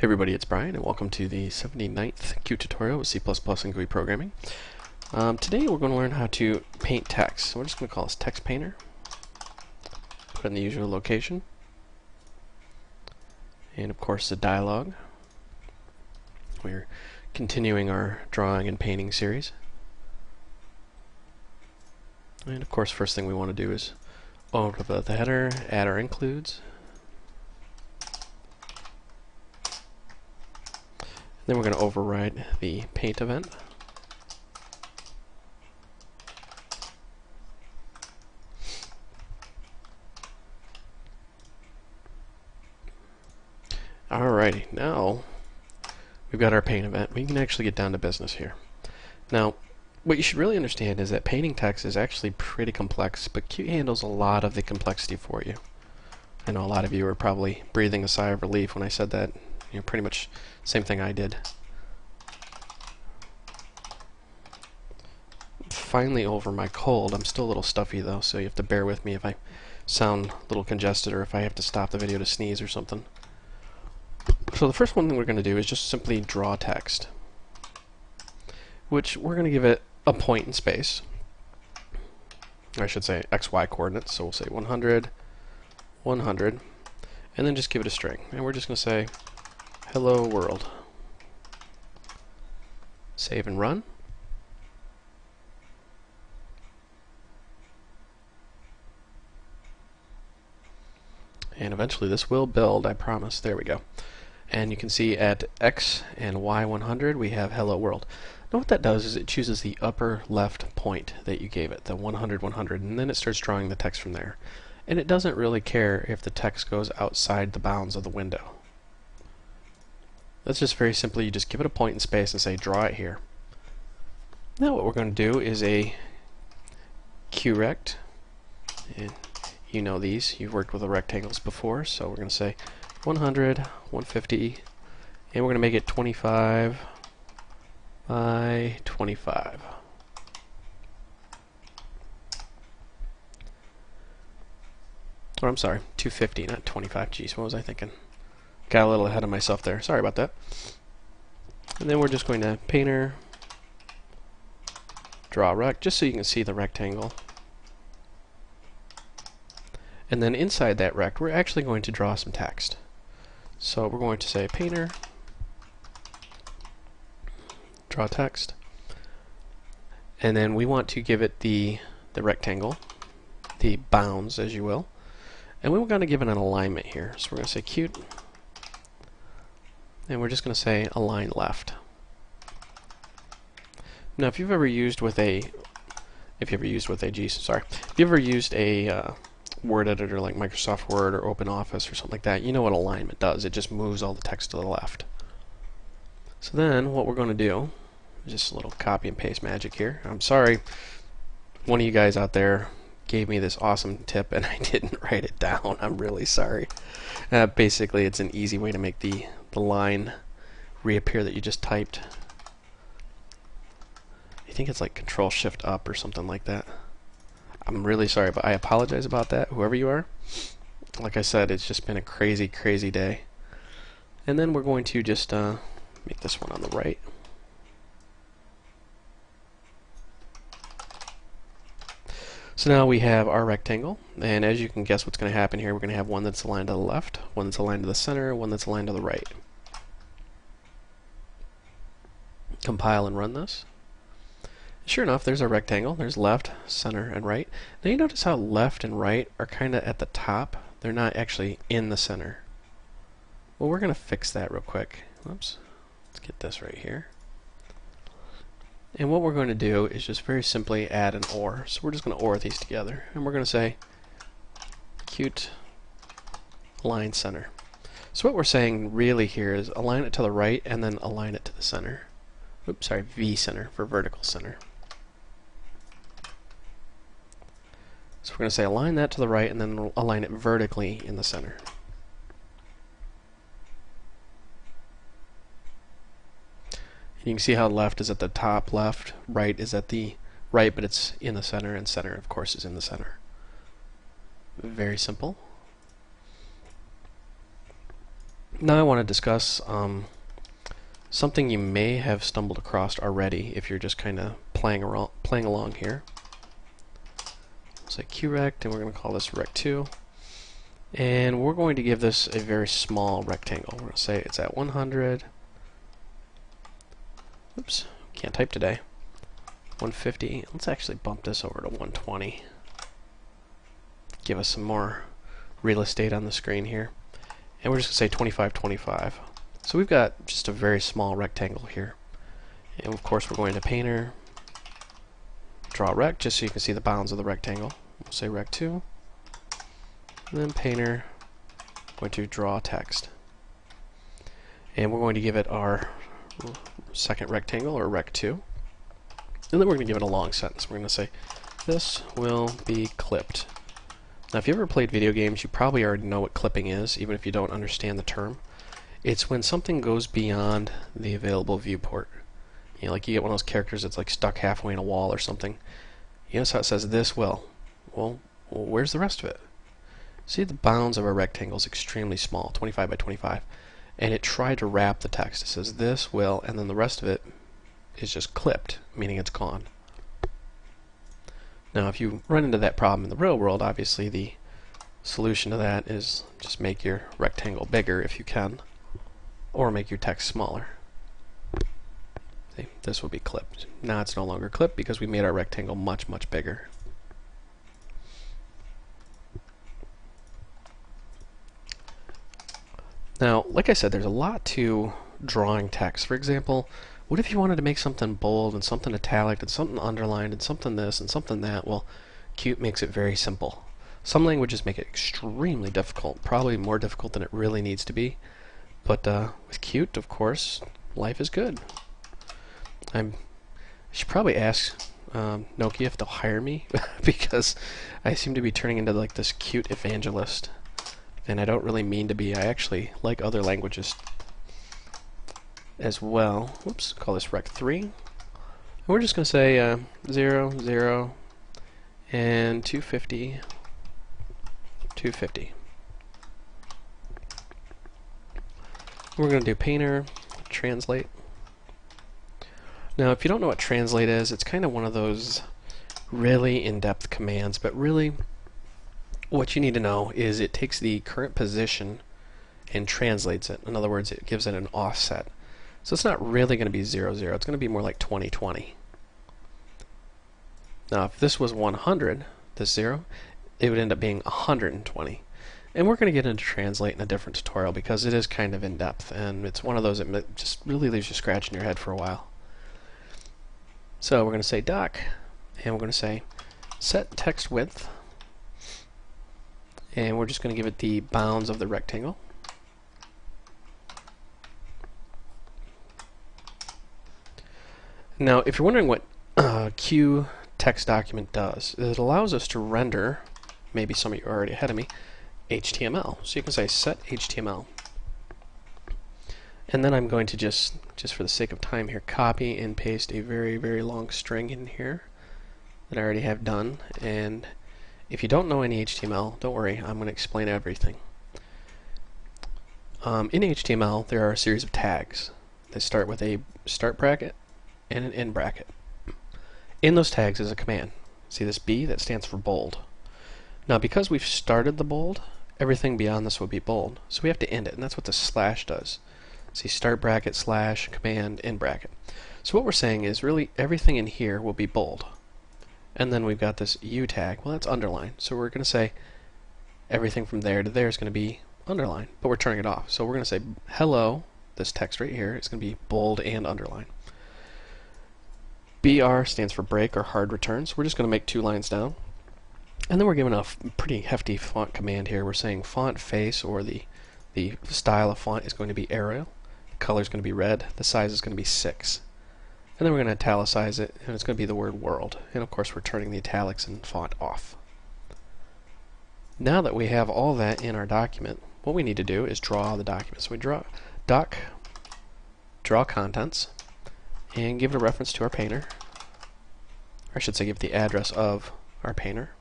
Everybody, it's Brian and welcome to the 79th Q tutorial with C++ and GUI programming. Today we're going to learn how to paint text. So we're just going to call this text painter. Put it in the usual location. And of course the dialog. We're continuing our drawing and painting series. And of course first thing we want to do is open up the header, add our includes. Then we're going to override the paint event. Alrighty, now we've got our paint event. We can actually get down to business here. Now, what you should really understand is that painting text is actually pretty complex, but Qt handles a lot of the complexity for you. I know a lot of you are probably breathing a sigh of relief when I said that. You know, pretty much same thing I did. Finally over my cold. I'm still a little stuffy though, so you have to bear with me if I sound a little congested or if I have to stop the video to sneeze or something. So the first one thing we're going to do is just simply draw text, which we're going to give it a point in space. I should say XY coordinates, so we'll say 100, 100, and then just give it a string. And we're just going to say hello world. Save and run. And eventually this will build, I promise. There we go. And you can see at X and Y 100 we have hello world. Now what that does is it chooses the upper left point that you gave it, the 100, 100, and then it starts drawing the text from there. And it doesn't really care if the text goes outside the bounds of the window. That's just very simply, you just give it a point in space and say draw it here. Now what we're going to do is a QRect. And you know these, you've worked with the rectangles before, so we're going to say 100, 150, and we're going to make it 25 by 25. Or I'm sorry, 250, not 25. Geez, what was I thinking? Got a little ahead of myself there. Sorry about that. And then we're just going to painter, draw rect, just so you can see the rectangle. And then inside that rect, we're actually going to draw some text. So we're going to say painter, draw text, and then we want to give it the rectangle, the bounds, as you will, and we're going to give it an alignment here. So we're going to say Qt, and we're just going to say align left. Now, if you've ever used a Word editor like Microsoft Word or OpenOffice or something like that, you know what alignment does. It just moves all the text to the left. So then what we're going to do is just a little copy and paste magic here. I'm sorry, one of you guys out there gave me this awesome tip and I didn't write it down. I'm really sorry. Basically, it's an easy way to make the line reappear that you just typed. I think it's like Control-Shift-Up or something like that. I'm really sorry, but I apologize about that, whoever you are. Like I said, it's just been a crazy, crazy day. And then we're going to just make this one on the right. So now we have our rectangle, and as you can guess what's going to happen here, we're going to have one that's aligned to the left, one that's aligned to the center, one that's aligned to the right. Compile and run this. Sure enough, there's a rectangle. There's left, center, and right. Now you notice how left and right are kind of at the top. They're not actually in the center. Well, we're going to fix that real quick. Oops. Let's get this right here. And what we're going to do is just very simply add an OR. So we're just going to OR these together. And we're going to say Qt align center. So what we're saying really here is align it to the right and then align it to the center. Oops, sorry, V center for vertical center. So we're going to say align that to the right and then align it vertically in the center. And you can see how left is at the top left, right is at the right, but it's in the center, and center, of course, is in the center. Very simple. Now I want to discuss something you may have stumbled across already if you're just kind of playing along here. We'll say QRect, and we're going to call this rect2. And we're going to give this a very small rectangle. We're going to say it's at 100. Oops, can't type today. 150. Let's actually bump this over to 120. Give us some more real estate on the screen here. And we're just going to say 25, 25. So we've got just a very small rectangle here. And of course we're going to Painter, Draw Rect, just so you can see the bounds of the rectangle. We'll say Rect2. And then Painter, going to Draw Text. And we're going to give it our second rectangle, or Rect2. And then we're going to give it a long sentence. We're going to say, this will be clipped. Now if you ever played video games, you probably already know what clipping is, even if you don't understand the term. It's when something goes beyond the available viewport. You know, like you get one of those characters that's like stuck halfway in a wall or something. You notice how it says this will. Well, where's the rest of it? See, the bounds of our rectangle is extremely small, 25 by 25. And it tried to wrap the text. It says this will, and then the rest of it is just clipped, meaning it's gone. Now if you run into that problem in the real world, obviously the solution to that is just make your rectangle bigger if you can, or make your text smaller. See, this will be clipped. Now it's no longer clipped because we made our rectangle much, much bigger. Now, like I said, there's a lot to drawing text. For example, what if you wanted to make something bold and something italic and something underlined and something this and something that? Well, Qt makes it very simple. Some languages make it extremely difficult, probably more difficult than it really needs to be. But with Qt, of course, life is good. I should probably ask Nokia if they'll hire me because I seem to be turning into like this Qt evangelist. And I don't really mean to be. I actually like other languages as well. Whoops, call this rect3. And we're just going to say 0, 0, and 250, 250. We're going to do Painter, Translate. Now, if you don't know what Translate is, it's kind of one of those really in-depth commands, but really what you need to know is it takes the current position and translates it. In other words, it gives it an offset. So it's not really going to be 0, 0. It's going to be more like 20, 20. Now, if this was 100, this 0, it would end up being 120. And we're going to get into Translate in a different tutorial because it is kind of in-depth, and it's one of those that just really leaves you scratching your head for a while. So we're going to say doc, and we're going to say set text width. And we're just going to give it the bounds of the rectangle. Now, if you're wondering what QTextDocument does, it allows us to render, maybe some of you are already ahead of me, HTML. So you can say set HTML. And then I'm going to just for the sake of time here, copy and paste a very, very long string in here that I already have done. And if you don't know any HTML, don't worry, I'm going to explain everything. In HTML, there are a series of tags. They start with a start bracket and an end bracket. In those tags is a command. See this B? That stands for bold. Now, because we've started the bold, everything beyond this will be bold. So we have to end it, and that's what the slash does. See, start bracket, slash, command, end bracket. So what we're saying is really everything in here will be bold. And then we've got this U tag. Well, that's underlined. So we're going to say everything from there to there is going to be underlined, but we're turning it off. So we're going to say hello, this text right here, it's going to be bold and underlined. BR stands for break or hard return. So we're just going to make 2 lines down. And then we're given a pretty hefty font command here. We're saying font face, or the style of font is going to be Arial. The color is going to be red. The size is going to be 6. And then we're going to italicize it, and it's going to be the word world. And of course we're turning the italics and font off. Now that we have all that in our document, what we need to do is draw the document. So we draw contents, and give it a reference to our painter. Or I should say give it the address of our painter.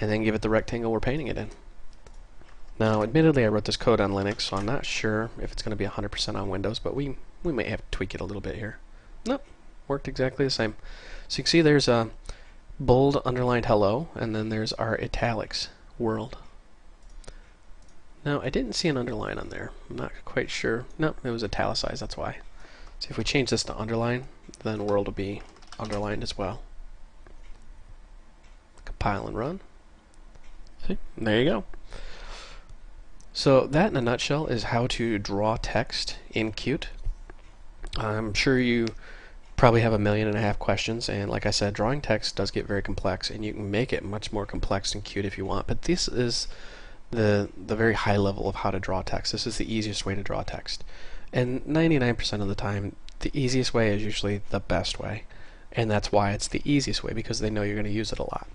And then give it the rectangle we're painting it in. Now, admittedly, I wrote this code on Linux, so I'm not sure if it's going to be 100% on Windows, but we may have to tweak it a little bit here. Nope, worked exactly the same. So you can see there's a bold underlined hello, and then there's our italics world. Now, I didn't see an underline on there. I'm not quite sure. No, it was italicized, that's why. So if we change this to underline, then world will be underlined as well. Compile and run. See? There you go. So that, in a nutshell, is how to draw text in Qt. I'm sure you probably have 1.5 million questions, and like I said, drawing text does get very complex, and you can make it much more complex in Qt if you want, but this is the very high level of how to draw text. This is the easiest way to draw text. And 99% of the time, the easiest way is usually the best way, and that's why it's the easiest way, because they know you're going to use it a lot.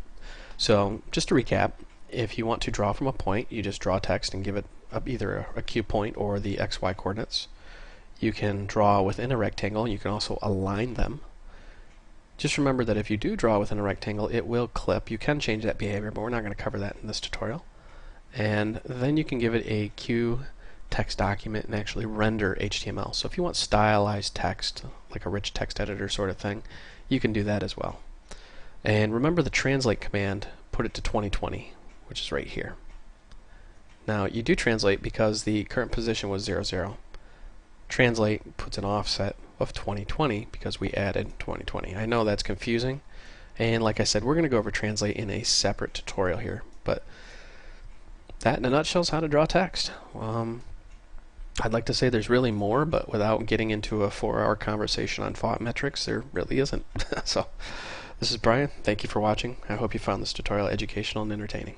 So just to recap, if you want to draw from a point, you just draw text and give it either a Q point or the XY coordinates. You can draw within a rectangle, and you can also align them. Just remember that if you do draw within a rectangle, it will clip. You can change that behavior, but we're not going to cover that in this tutorial. And then you can give it a QTextDocument and actually render HTML. So if you want stylized text, like a rich text editor sort of thing, you can do that as well. And remember the translate command, put it to 2020, which is right here. Now you do translate because the current position was 0, 0. Translate puts an offset of 2020 because we added 2020. I know that's confusing, and like I said, we're going to go over translate in a separate tutorial here, but that in a nutshell is how to draw text. I'd like to say there's really more, but without getting into a 4-hour conversation on font metrics, there really isn't. So this is Brian. Thank you for watching. I hope you found this tutorial educational and entertaining.